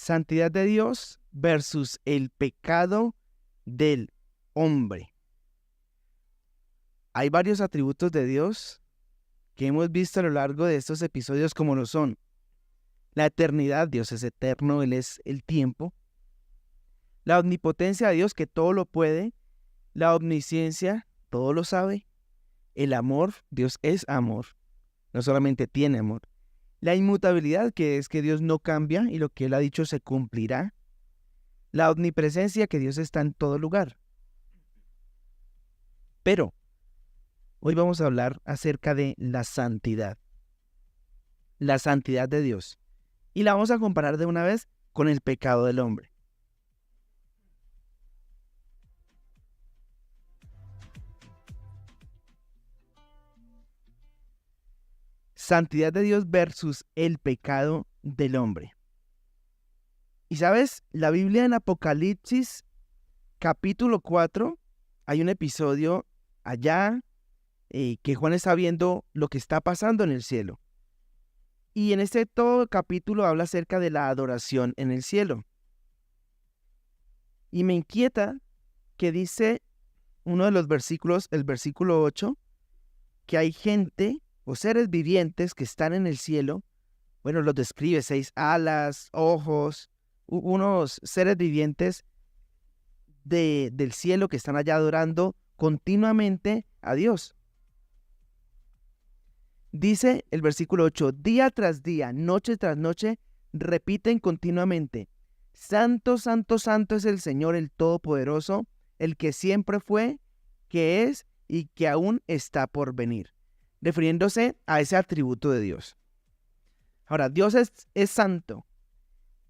Santidad de Dios versus el pecado del hombre. Hay varios atributos de Dios que hemos visto a lo largo de estos episodios, como lo son la eternidad. Dios es eterno, Él es el tiempo. La omnipotencia de Dios, que todo lo puede. La omnisciencia, todo lo sabe. El amor, Dios es amor, no solamente tiene amor. La inmutabilidad, que es que Dios no cambia y lo que Él ha dicho se cumplirá. La omnipresencia, que Dios está en todo lugar. Pero hoy vamos a hablar acerca de la santidad de Dios. Y la vamos a comparar de una vez con el pecado del hombre. Santidad de Dios versus el pecado del hombre. Y sabes, la Biblia en Apocalipsis, capítulo 4, hay un episodio allá que Juan está viendo lo que está pasando en el cielo. Y en este todo capítulo habla acerca de la adoración en el cielo. Y me inquieta que dice uno de los versículos, el versículo 8, que hay gente o seres vivientes que están en el cielo. Bueno, los describe: 6 alas, ojos, unos seres vivientes del cielo que están allá adorando continuamente a Dios. Dice el versículo 8, día tras día, noche tras noche, repiten continuamente: Santo, santo, santo es el Señor, el Todopoderoso, el que siempre fue, que es y que aún está por venir. Refiriéndose a ese atributo de Dios. Ahora, Dios es santo.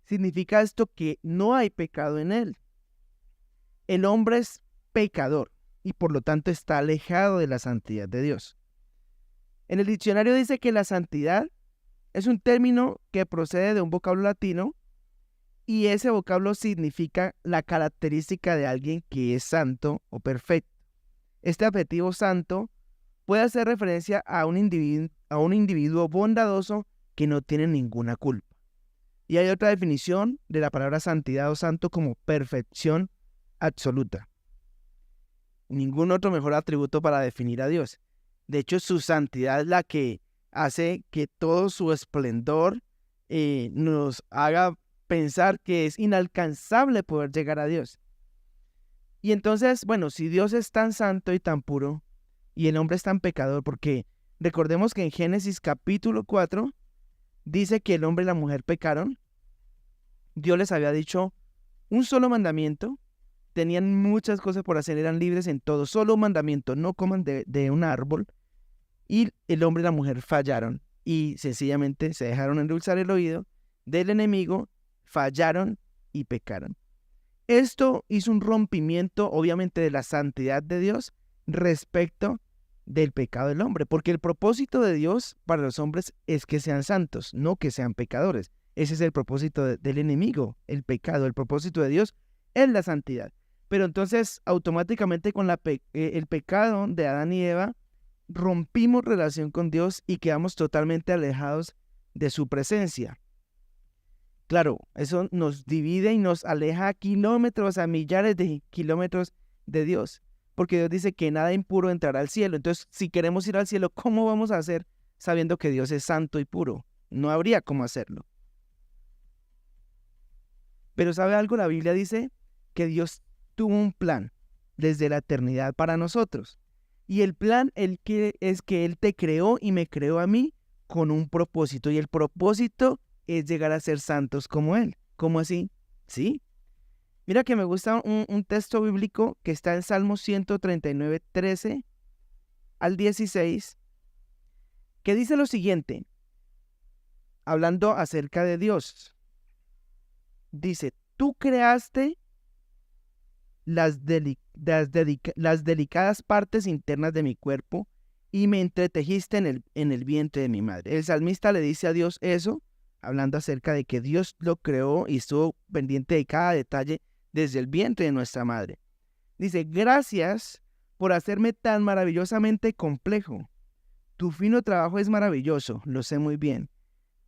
Significa esto que no hay pecado en él. El hombre es pecador y por lo tanto está alejado de la santidad de Dios. En el diccionario dice que la santidad es un término que procede de un vocablo latino y ese vocablo significa la característica de alguien que es santo o perfecto. Este adjetivo santo puede hacer referencia a un individuo bondadoso que no tiene ninguna culpa. Y hay otra definición de la palabra santidad o santo como perfección absoluta. Ningún otro mejor atributo para definir a Dios. De hecho, su santidad es la que hace que todo su esplendor nos haga pensar que es inalcanzable poder llegar a Dios. Y entonces, bueno, si Dios es tan santo y tan puro, y el hombre es tan pecador, porque recordemos que en Génesis capítulo 4 dice que el hombre y la mujer pecaron. Dios les había dicho un solo mandamiento, tenían muchas cosas por hacer, eran libres en todo, solo un mandamiento: no coman de un árbol. Y el hombre y la mujer fallaron y sencillamente se dejaron endulzar el oído del enemigo, fallaron y pecaron. Esto hizo un rompimiento, obviamente, de la santidad de Dios respecto del pecado del hombre, porque el propósito de Dios para los hombres es que sean santos, no que sean pecadores. Ese es el propósito del enemigo, el pecado. El propósito de Dios es la santidad. Pero entonces, automáticamente con el pecado de Adán y Eva, rompimos relación con Dios y quedamos totalmente alejados de su presencia. Claro, eso nos divide y nos aleja a kilómetros, a millares de kilómetros de Dios, porque Dios dice que nada impuro entrará al cielo. Entonces, si queremos ir al cielo, ¿cómo vamos a hacer sabiendo que Dios es santo y puro? No habría cómo hacerlo. Pero ¿sabe algo? La Biblia dice que Dios tuvo un plan desde la eternidad para nosotros. Y el plan es que Él te creó y me creó a mí con un propósito. Y el propósito es llegar a ser santos como Él. ¿Cómo así? Sí. Mira que me gusta un texto bíblico que está en Salmo 139, 13 al 16, que dice lo siguiente, hablando acerca de Dios. Dice: tú creaste las delicadas partes internas de mi cuerpo y me entretejiste en el vientre de mi madre. El salmista le dice a Dios eso, hablando acerca de que Dios lo creó y estuvo pendiente de cada detalle desde el vientre de nuestra madre. Dice: gracias por hacerme tan maravillosamente complejo. Tu fino trabajo es maravilloso, lo sé muy bien.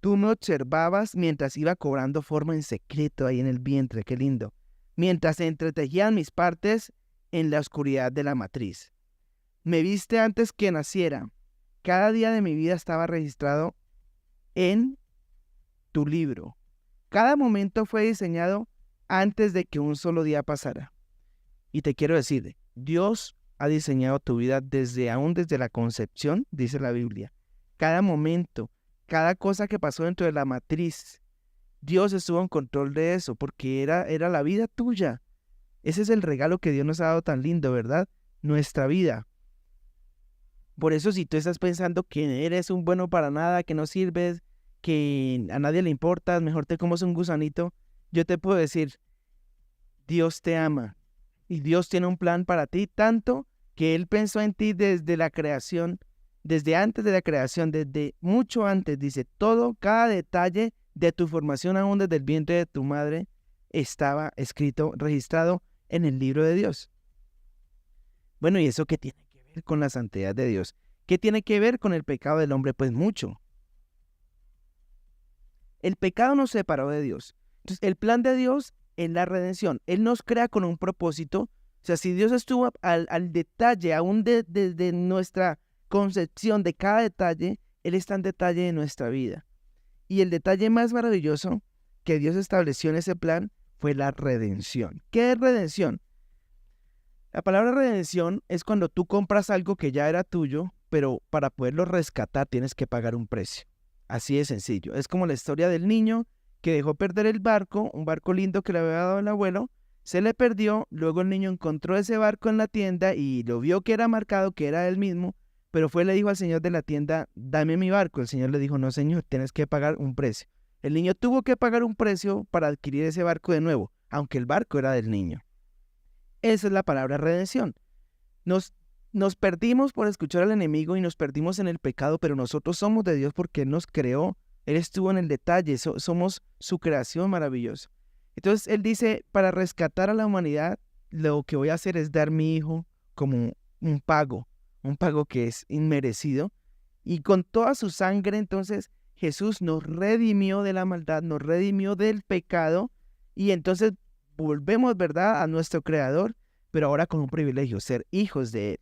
Tú me observabas mientras iba cobrando forma en secreto ahí en el vientre, qué lindo. Mientras se entretejían mis partes en la oscuridad de la matriz. Me viste antes que naciera. Cada día de mi vida estaba registrado en tu libro. Cada momento fue diseñado antes de que un solo día pasara. Y te quiero decir, Dios ha diseñado tu vida aún desde la concepción, dice la Biblia. Cada momento, cada cosa que pasó dentro de la matriz, Dios estuvo en control de eso, porque era la vida tuya. Ese es el regalo que Dios nos ha dado tan lindo, ¿verdad? Nuestra vida. Por eso, si tú estás pensando que eres un bueno para nada, que no sirves, que a nadie le importas, mejor te comes un gusanito, yo te puedo decir, Dios te ama y Dios tiene un plan para ti, tanto que Él pensó en ti desde la creación, desde antes de la creación, desde mucho antes, dice, cada detalle de tu formación, aún desde el vientre de tu madre, estaba escrito, registrado en el libro de Dios. Bueno, ¿y eso qué tiene que ver con la santidad de Dios? ¿Qué tiene que ver con el pecado del hombre? Pues mucho. El pecado nos separó de Dios. Entonces, el plan de Dios es la redención. Él nos crea con un propósito. O sea, si Dios estuvo al detalle, aún desde nuestra concepción de cada detalle, Él está en detalle de nuestra vida. Y el detalle más maravilloso que Dios estableció en ese plan fue la redención. ¿Qué es redención? La palabra redención es cuando tú compras algo que ya era tuyo, pero para poderlo rescatar tienes que pagar un precio. Así de sencillo. Es como la historia del niño que dejó perder el barco, un barco lindo que le había dado el abuelo, se le perdió, luego el niño encontró ese barco en la tienda y lo vio que era marcado, que era él mismo, pero fue y le dijo al señor de la tienda, dame mi barco. El señor le dijo, no señor, tienes que pagar un precio. El niño tuvo que pagar un precio para adquirir ese barco de nuevo, aunque el barco era del niño. Esa es la palabra redención. Nos perdimos por escuchar al enemigo y nos perdimos en el pecado, pero nosotros somos de Dios porque Él nos creó. Él estuvo en el detalle, somos su creación maravillosa. Entonces Él dice, para rescatar a la humanidad, lo que voy a hacer es dar mi hijo como un pago que es inmerecido. Y con toda su sangre, entonces, Jesús nos redimió de la maldad, nos redimió del pecado, y entonces volvemos, ¿verdad?, a nuestro Creador, pero ahora con un privilegio, ser hijos de Él.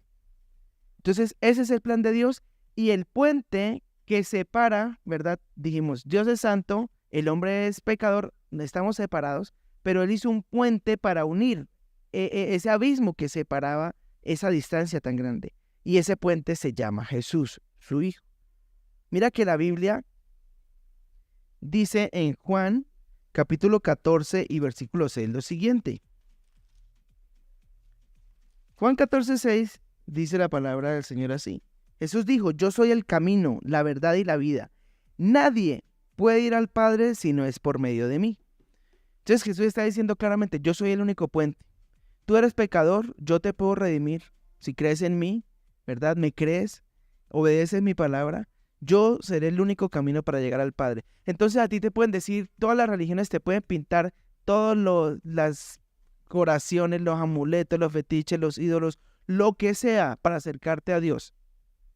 Entonces, ese es el plan de Dios, y el puente que separa, ¿verdad? Dijimos, Dios es santo, el hombre es pecador, estamos separados, pero Él hizo un puente para unir ese abismo que separaba esa distancia tan grande. Y ese puente se llama Jesús, su Hijo. Mira que la Biblia dice en Juan, capítulo 14 y versículo 6, lo siguiente. Juan 14, 6 dice la palabra del Señor así. Jesús dijo, yo soy el camino, la verdad y la vida. Nadie puede ir al Padre si no es por medio de mí. Entonces Jesús está diciendo claramente, yo soy el único puente. Tú eres pecador, yo te puedo redimir. Si crees en mí, ¿verdad? ¿Me crees? ¿Obedeces mi palabra? Yo seré el único camino para llegar al Padre. Entonces a ti te pueden decir, todas las religiones te pueden pintar todas las oraciones, los amuletos, los fetiches, los ídolos, lo que sea para acercarte a Dios.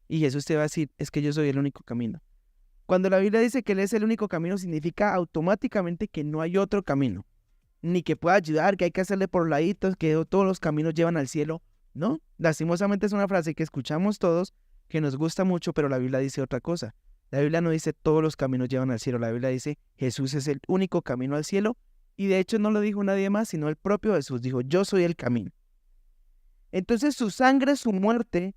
Y Jesús te va a decir, es que yo soy el único camino. Cuando la Biblia dice que Él es el único camino, significa automáticamente que no hay otro camino. Ni que pueda ayudar, que hay que hacerle por laditos, que todos los caminos llevan al cielo. No, lastimosamente es una frase que escuchamos todos, que nos gusta mucho, pero la Biblia dice otra cosa. La Biblia no dice todos los caminos llevan al cielo. La Biblia dice Jesús es el único camino al cielo. Y de hecho no lo dijo nadie más, sino el propio Jesús. Dijo, yo soy el camino. Entonces su sangre, su muerte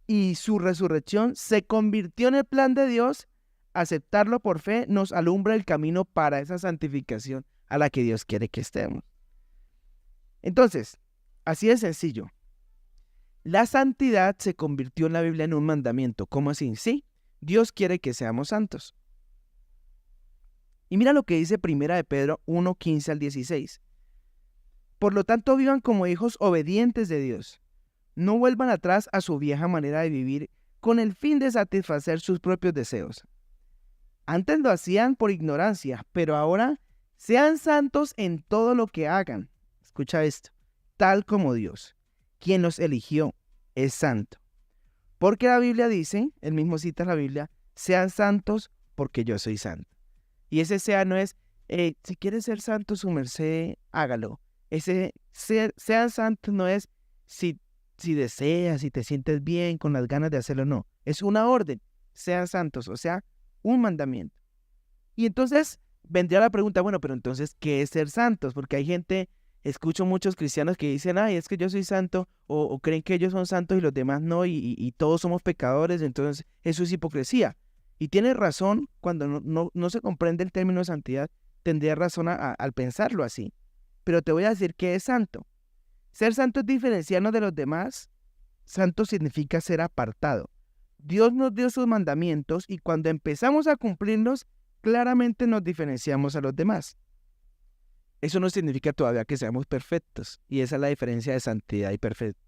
y su resurrección se convirtió en el plan de Dios. Aceptarlo por fe nos alumbra el camino para esa santificación a la que Dios quiere que estemos. Entonces, así de sencillo. La santidad se convirtió en la Biblia en un mandamiento. ¿Cómo así? Sí, Dios quiere que seamos santos. Y mira lo que dice 1 de Pedro 1, 15 al 16. Por lo tanto, vivan como hijos obedientes de Dios. No vuelvan atrás a su vieja manera de vivir con el fin de satisfacer sus propios deseos. Antes lo hacían por ignorancia, pero ahora sean santos en todo lo que hagan. Escucha esto, tal como Dios, quien los eligió, es santo. Porque la Biblia dice, él mismo cita la Biblia, sean santos porque yo soy santo. Y ese sea no es, si quieres ser santo, su merced, hágalo. Ese sean santos no es si deseas, si te sientes bien con las ganas de hacerlo, no. Es una orden, sean santos, o sea, un mandamiento. Y entonces vendría la pregunta, bueno, pero entonces, ¿qué es ser santos? Porque hay gente, escucho muchos cristianos que dicen, ay, es que yo soy santo, o creen que ellos son santos y los demás no, y todos somos pecadores, entonces eso es hipocresía. Y tiene razón, cuando no se comprende el término de santidad, tendría razón al pensarlo así. Pero te voy a decir qué es santo. Ser santo es diferenciarnos de los demás. Santo significa ser apartado. Dios nos dio sus mandamientos y cuando empezamos a cumplirlos, claramente nos diferenciamos a los demás. Eso no significa todavía que seamos perfectos, y esa es la diferencia de santidad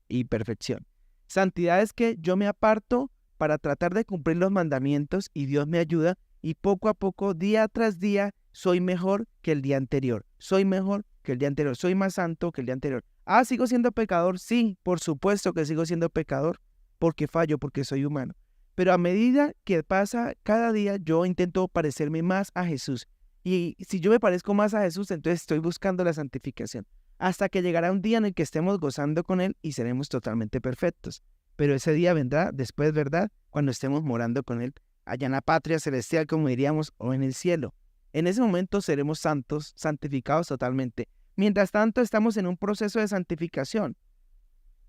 y perfección. Santidad es que yo me aparto para tratar de cumplir los mandamientos y Dios me ayuda y poco a poco, día tras día, soy mejor que el día anterior. Soy mejor que el día anterior. Soy más santo que el día anterior. Ah, ¿sigo siendo pecador? Sí, por supuesto que sigo siendo pecador porque fallo, porque soy humano. Pero a medida que pasa cada día, yo intento parecerme más a Jesús. Y si yo me parezco más a Jesús, entonces estoy buscando la santificación. Hasta que llegará un día en el que estemos gozando con Él y seremos totalmente perfectos. Pero ese día vendrá después, ¿verdad? Cuando estemos morando con Él, allá en la patria celestial, como diríamos, o en el cielo. En ese momento seremos santos, santificados totalmente. Mientras tanto, estamos en un proceso de santificación.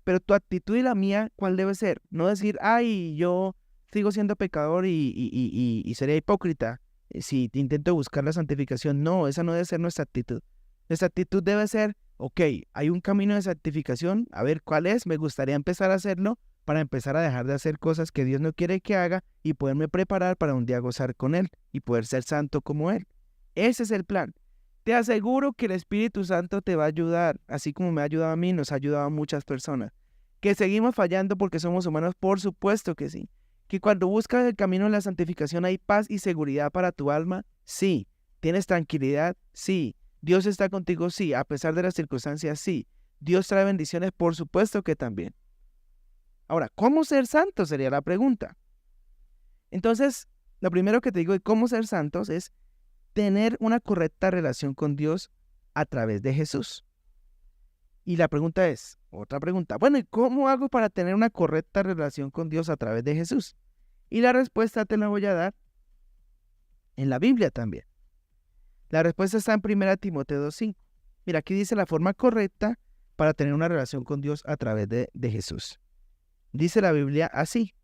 Pero tu actitud y la mía, ¿cuál debe ser? No decir, ay, yo sigo siendo pecador y sería hipócrita si intento buscar la santificación. No, esa no debe ser nuestra actitud. Nuestra actitud debe ser, ok, hay un camino de santificación, a ver cuál es, me gustaría empezar a hacerlo para empezar a dejar de hacer cosas que Dios no quiere que haga y poderme preparar para un día gozar con Él y poder ser santo como Él. Ese es el plan. Te aseguro que el Espíritu Santo te va a ayudar, así como me ha ayudado a mí, nos ha ayudado a muchas personas. ¿Que seguimos fallando porque somos humanos? Por supuesto que sí. ¿Que cuando buscas el camino de la santificación hay paz y seguridad para tu alma? Sí. ¿Tienes tranquilidad? Sí. ¿Dios está contigo? Sí. A pesar de las circunstancias, sí. ¿Dios trae bendiciones? Por supuesto que también. Ahora, ¿cómo ser santo? Sería la pregunta. Entonces, lo primero que te digo de cómo ser santos es tener una correcta relación con Dios a través de Jesús. Y la pregunta es, otra pregunta, bueno, ¿y cómo hago para tener una correcta relación con Dios a través de Jesús? Y la respuesta te la voy a dar en la Biblia también. La respuesta está en 1 Timoteo 2:5. Mira, aquí dice la forma correcta para tener una relación con Dios a través de Jesús. Dice la Biblia así.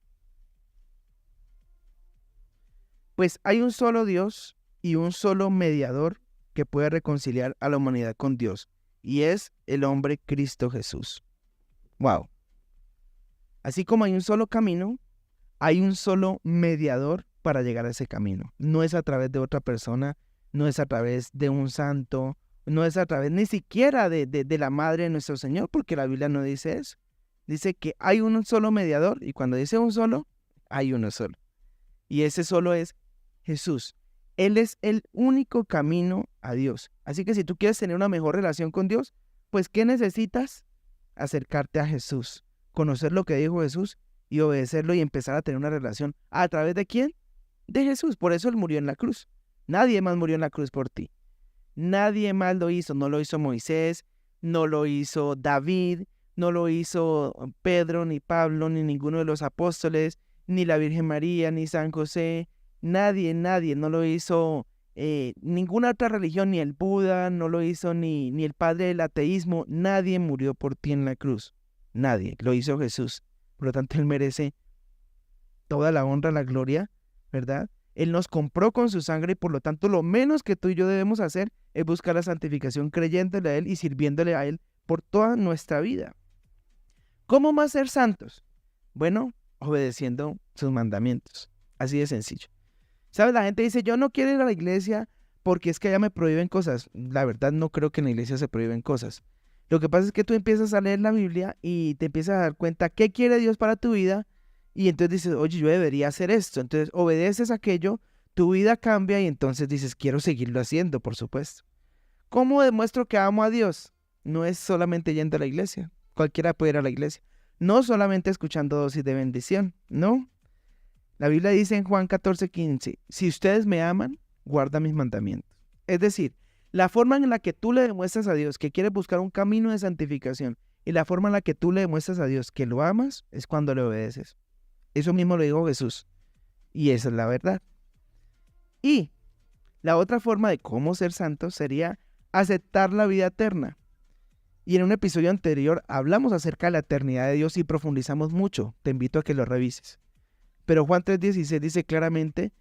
Pues hay un solo Dios y un solo mediador que puede reconciliar a la humanidad con Dios, y es el hombre Cristo Jesús. Wow. Así como hay un solo camino, hay un solo mediador para llegar a ese camino. No es a través de otra persona, no es a través de un santo, no es a través ni siquiera de la madre de nuestro Señor, porque la Biblia no dice eso. Dice que hay un solo mediador, y cuando dice un solo, hay uno solo. Y ese solo es Jesús. Él es el único camino a Dios. Así que si tú quieres tener una mejor relación con Dios, pues ¿qué necesitas? Acercarte a Jesús, conocer lo que dijo Jesús y obedecerlo y empezar a tener una relación. ¿A través de quién? De Jesús. Por eso Él murió en la cruz. Nadie más murió en la cruz por ti. Nadie más lo hizo. No lo hizo Moisés, no lo hizo David, no lo hizo Pedro, ni Pablo, ni ninguno de los apóstoles, ni la Virgen María, ni San José. Nadie, no lo hizo ninguna otra religión, ni el Buda, no lo hizo ni el padre del ateísmo. Nadie murió por ti en la cruz. Nadie, lo hizo Jesús. Por lo tanto, Él merece toda la honra, la gloria, ¿verdad? Él nos compró con su sangre y por lo tanto lo menos que tú y yo debemos hacer es buscar la santificación creyéndole a Él y sirviéndole a Él por toda nuestra vida. ¿Cómo más ser santos? Bueno, obedeciendo sus mandamientos. Así de sencillo. ¿Sabes? La gente dice, yo no quiero ir a la iglesia porque es que allá me prohíben cosas. La verdad no creo que en la iglesia se prohíben cosas. Lo que pasa es que tú empiezas a leer la Biblia y te empiezas a dar cuenta qué quiere Dios para tu vida y entonces dices, oye, yo debería hacer esto. Entonces obedeces aquello, tu vida cambia y entonces dices, quiero seguirlo haciendo, por supuesto. ¿Cómo demuestro que amo a Dios? No es solamente yendo a la iglesia. Cualquiera puede ir a la iglesia. No solamente escuchando dosis de bendición, no. La Biblia dice en Juan 14:15, si ustedes me aman, guarda mis mandamientos. Es decir, la forma en la que tú le demuestras a Dios que quieres buscar un camino de santificación y la forma en la que tú le demuestras a Dios que lo amas es cuando le obedeces. Eso mismo lo dijo Jesús y esa es la verdad. Y la otra forma de cómo ser santo sería aceptar la vida eterna. Y en un episodio anterior hablamos acerca de la eternidad de Dios y profundizamos mucho. Te invito a que lo revises. Pero Juan 3:16 dice claramente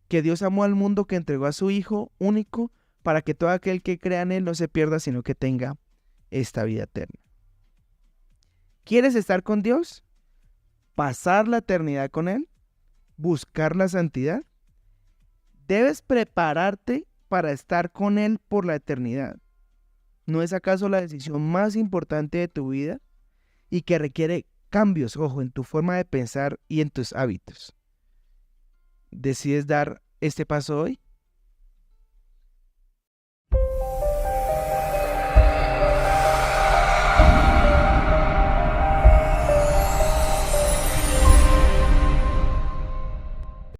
que Dios amó al mundo que entregó a su Hijo único para que todo aquel que crea en Él no se pierda, sino que tenga esta vida eterna. ¿Quieres estar con Dios? ¿Pasar la eternidad con Él? ¿Buscar la santidad? Debes prepararte para estar con Él por la eternidad. ¿No es acaso la decisión más importante de tu vida y que requiere cambios, ojo, en tu forma de pensar y en tus hábitos? ¿Decides dar este paso hoy?